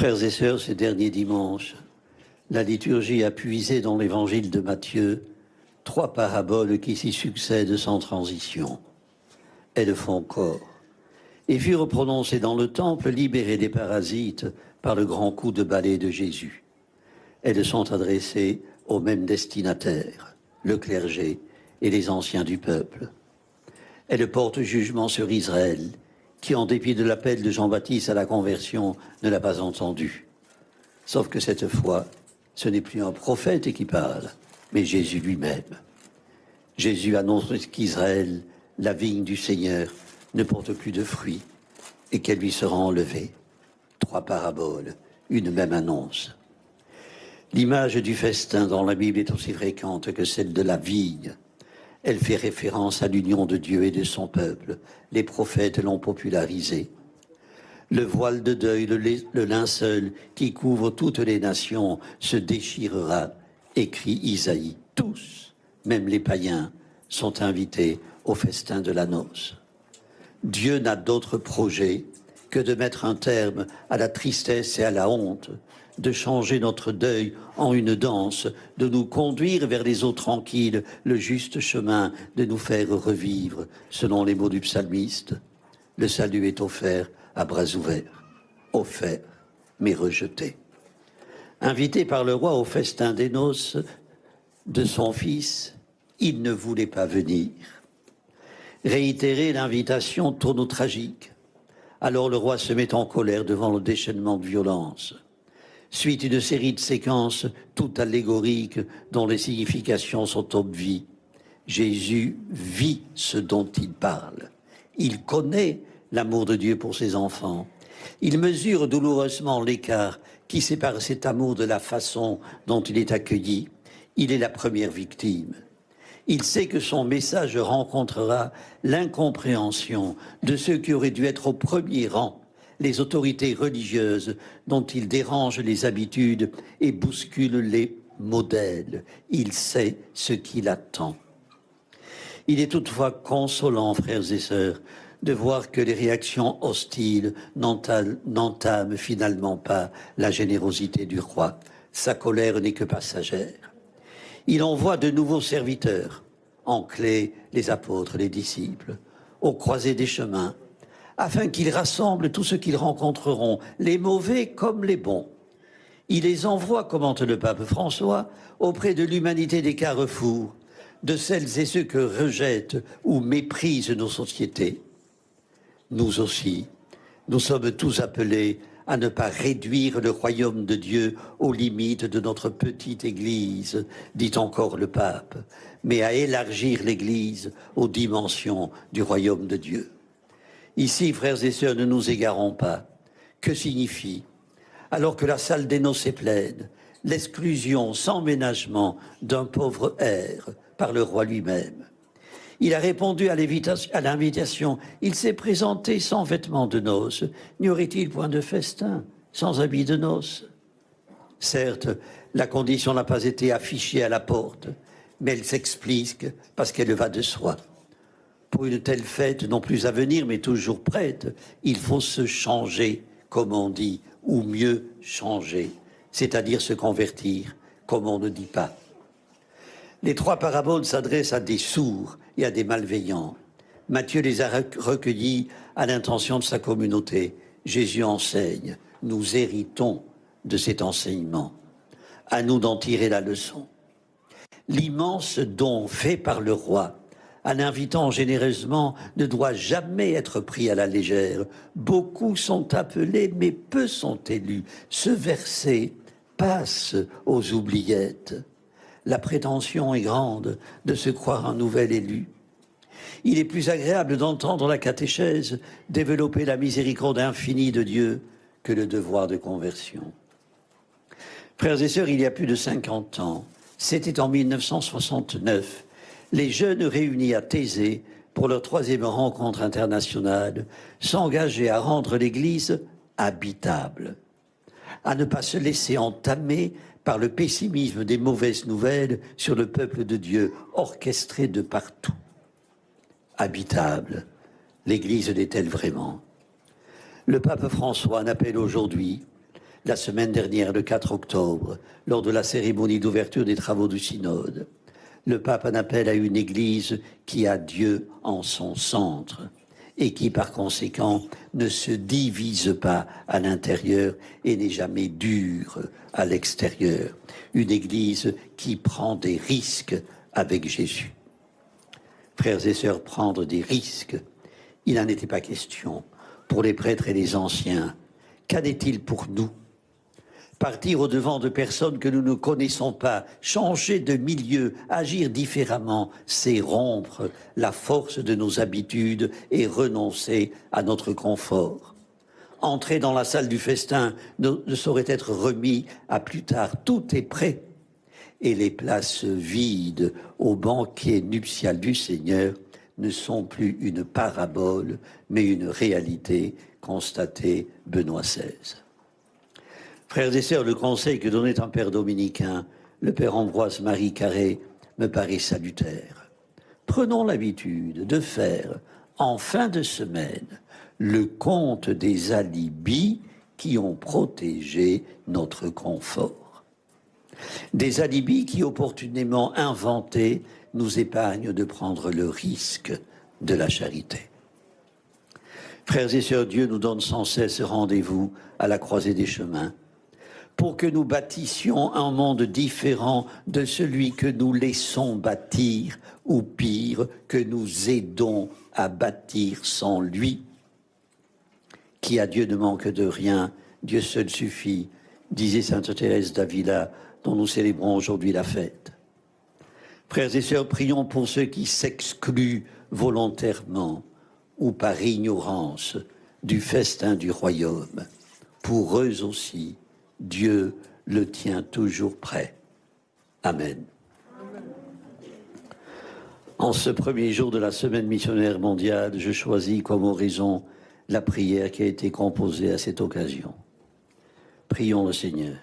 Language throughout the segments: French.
Frères et sœurs, ces derniers dimanches, la liturgie a puisé dans l'évangile de Matthieu 3 paraboles qui s'y succèdent sans transition. Elles font corps et furent prononcées dans le temple libérées des parasites par le grand coup de balai de Jésus. Elles sont adressées aux mêmes destinataires, le clergé et les anciens du peuple. Elles portent jugement sur Israël, qui, en dépit de l'appel de Jean-Baptiste à la conversion, ne l'a pas entendu. Sauf que cette fois, ce n'est plus un prophète qui parle, mais Jésus lui-même. Jésus annonce qu'Israël, la vigne du Seigneur, ne porte plus de fruits et qu'elle lui sera enlevée. 3 paraboles, une même annonce. L'image du festin dans la Bible est aussi fréquente que celle de la vigne. Elle fait référence à l'union de Dieu et de son peuple. Les prophètes l'ont popularisée. Le voile de deuil, le linceul qui couvre toutes les nations se déchirera, écrit Isaïe. Tous, même les païens, sont invités au festin de la noce. Dieu n'a d'autre projet que de mettre un terme à la tristesse et à la honte, de changer notre deuil en une danse, de nous conduire vers les eaux tranquilles, le juste chemin, de nous faire revivre, selon les mots du psalmiste. Le salut est offert à bras ouverts, offert, mais rejeté. Invité par le roi au festin des noces de son fils, il ne voulait pas venir. Réitérer l'invitation tourne au tragique. Alors le roi se met en colère devant le déchaînement de violence. Suite une série de séquences toutes allégoriques dont les significations sont obvies. Jésus vit ce dont il parle. Il connaît l'amour de Dieu pour ses enfants. Il mesure douloureusement l'écart qui sépare cet amour de la façon dont il est accueilli. Il est la première victime. Il sait que son message rencontrera l'incompréhension de ceux qui auraient dû être au premier rang, les autorités religieuses dont il dérange les habitudes et bouscule les modèles. Il sait ce qu'il attend. Il est toutefois consolant, frères et sœurs, de voir que les réactions hostiles n'entament finalement pas la générosité du roi. Sa colère n'est que passagère. Il envoie de nouveaux serviteurs, en clé les apôtres, les disciples, aux croisées des chemins, afin qu'ils rassemblent tout ce qu'ils rencontreront, les mauvais comme les bons. Il les envoie, commente le pape François, auprès de l'humanité des carrefours, de celles et ceux que rejettent ou méprisent nos sociétés. Nous aussi, nous sommes tous appelés à ne pas réduire le royaume de Dieu aux limites de notre petite Église, dit encore le pape, mais à élargir l'Église aux dimensions du royaume de Dieu. Ici, frères et sœurs, ne nous égarons pas. Que signifie, alors que la salle des noces est pleine, l'exclusion sans ménagement d'un pauvre hère par le roi lui-même? Il a répondu à l'invitation. Il s'est présenté sans vêtements de noces. N'y aurait-il point de festin sans habit de noces? Certes, la condition n'a pas été affichée à la porte, mais elle s'explique parce qu'elle va de soi. Pour une telle fête, non plus à venir, mais toujours prête, il faut se changer, comme on dit, ou mieux changer, c'est-à-dire se convertir, comme on ne dit pas. Les 3 paraboles s'adressent à des sourds et à des malveillants. Matthieu les a recueillis à l'intention de sa communauté. Jésus enseigne, nous héritons de cet enseignement. À nous d'en tirer la leçon. L'immense don fait par le roi, en invitant généreusement, ne doit jamais être pris à la légère. Beaucoup sont appelés, mais peu sont élus. Ce verset passe aux oubliettes. La prétention est grande de se croire un nouvel élu. Il est plus agréable d'entendre la catéchèse développer la miséricorde infinie de Dieu que le devoir de conversion. Frères et sœurs, il y a plus de 50 ans, c'était en 1969, les jeunes réunis à Thésée pour leur 3e rencontre internationale s'engageaient à rendre l'Église habitable, à ne pas se laisser entamer par le pessimisme des mauvaises nouvelles sur le peuple de Dieu, orchestré de partout. Habitable, l'Église l'est-elle vraiment? Le pape François en appelle aujourd'hui la semaine dernière, le 4 octobre, lors de la cérémonie d'ouverture des travaux du synode. Le pape en appelle à une Église qui a Dieu en son centre et qui, par conséquent, ne se divise pas à l'intérieur et n'est jamais dure à l'extérieur. Une Église qui prend des risques avec Jésus. Frères et sœurs, prendre des risques, il n'en était pas question pour les prêtres et les anciens. Qu'en est-il pour nous? Partir au-devant de personnes que nous ne connaissons pas, changer de milieu, agir différemment, c'est rompre la force de nos habitudes et renoncer à notre confort. Entrer dans la salle du festin ne saurait être remis à plus tard. Tout est prêt. Et les places vides au banquet nuptial du Seigneur ne sont plus une parabole, mais une réalité, constatée Benoît XVI. Frères et sœurs, le conseil que donnait un père dominicain, le père Ambroise-Marie Carré, me paraît salutaire. Prenons l'habitude de faire, en fin de semaine, le compte des alibis qui ont protégé notre confort. Des alibis qui, opportunément inventés, nous épargnent de prendre le risque de la charité. Frères et sœurs, Dieu nous donne sans cesse rendez-vous à la croisée des chemins pour que nous bâtissions un monde différent de celui que nous laissons bâtir, ou pire, que nous aidons à bâtir sans lui. Qui à Dieu ne manque de rien, Dieu seul suffit, disait sainte Thérèse d'Avila, dont nous célébrons aujourd'hui la fête. Frères et sœurs, prions pour ceux qui s'excluent volontairement ou par ignorance du festin du royaume. Pour eux aussi, Dieu le tient toujours prêt. Amen. En ce premier jour de la semaine missionnaire mondiale, je choisis comme oraison la prière qui a été composée à cette occasion. Prions le Seigneur.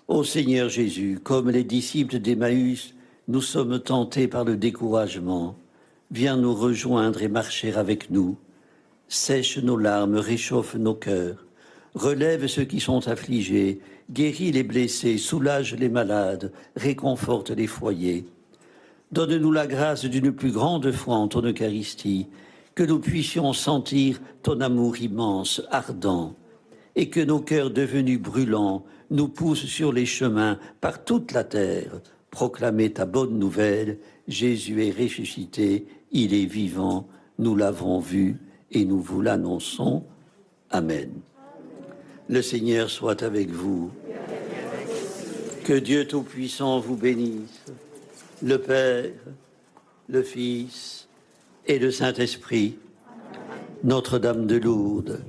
Ô Seigneur Jésus, comme les disciples d'Emmaüs, nous sommes tentés par le découragement. Viens nous rejoindre et marcher avec nous. Sèche nos larmes, réchauffe nos cœurs. Relève ceux qui sont affligés, guéris les blessés, soulage les malades, réconforte les foyers. Donne-nous la grâce d'une plus grande foi en ton Eucharistie, que nous puissions sentir ton amour immense, ardent, et que nos cœurs devenus brûlants nous poussent sur les chemins par toute la terre, proclamer ta bonne nouvelle. Jésus est ressuscité, il est vivant, nous l'avons vu et nous vous l'annonçons. Amen. Le Seigneur soit avec vous. Que Dieu Tout-Puissant vous bénisse, le Père, le Fils et le Saint-Esprit. Notre-Dame de Lourdes,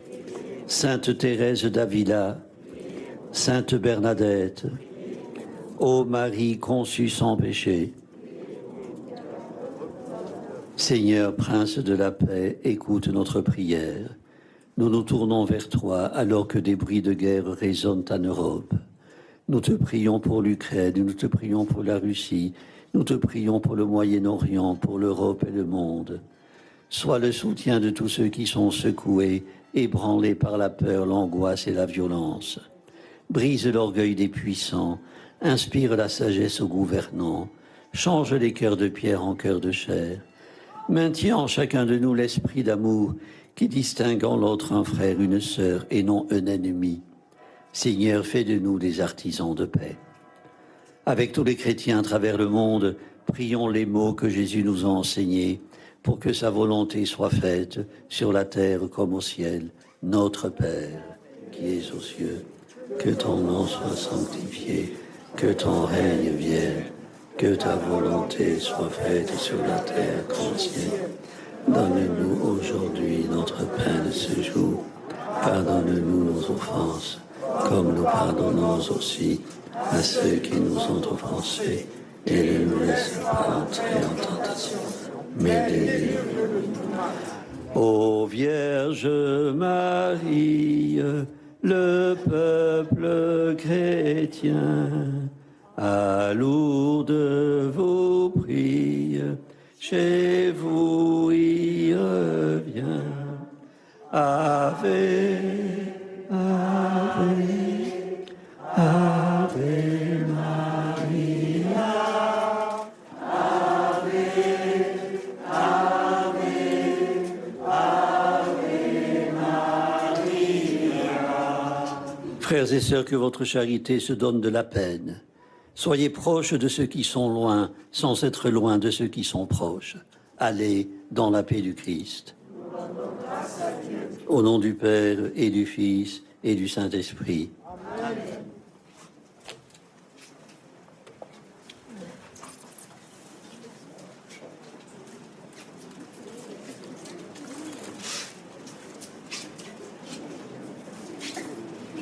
Sainte Thérèse d'Avila, Sainte Bernadette, ô Marie conçue sans péché. Seigneur, Prince de la paix, écoute notre prière. Nous nous tournons vers toi alors que des bruits de guerre résonnent en Europe. Nous te prions pour l'Ukraine, nous te prions pour la Russie, nous te prions pour le Moyen-Orient, pour l'Europe et le monde. Sois le soutien de tous ceux qui sont secoués, ébranlés par la peur, l'angoisse et la violence. Brise l'orgueil des puissants, inspire la sagesse aux gouvernants, change les cœurs de pierre en cœurs de chair. Maintiens en chacun de nous l'esprit d'amour qui distingue en l'autre un frère, une sœur et non un ennemi. Seigneur, fais de nous des artisans de paix. Avec tous les chrétiens à travers le monde, prions les mots que Jésus nous a enseignés pour que sa volonté soit faite sur la terre comme au ciel. Notre Père, qui es aux cieux, que ton nom soit sanctifié, que ton règne vienne, que ta volonté soit faite sur la terre comme au ciel. Donne-nous aujourd'hui notre pain de ce jour. Pardonne-nous nos offenses, comme nous pardonnons aussi à ceux qui nous ont offensés. Et ne nous laisse pas entrer en tentation, mais délivre-nous. Ô Vierge Marie, le peuple chrétien, à Lourdes vous prie. Chez vous il revient. Ave, Ave. Frères et sœurs, que votre charité se donne de la peine. Soyez proches de ceux qui sont loin, sans être loin de ceux qui sont proches. Allez dans la paix du Christ. Au nom du Père et du Fils et du Saint-Esprit.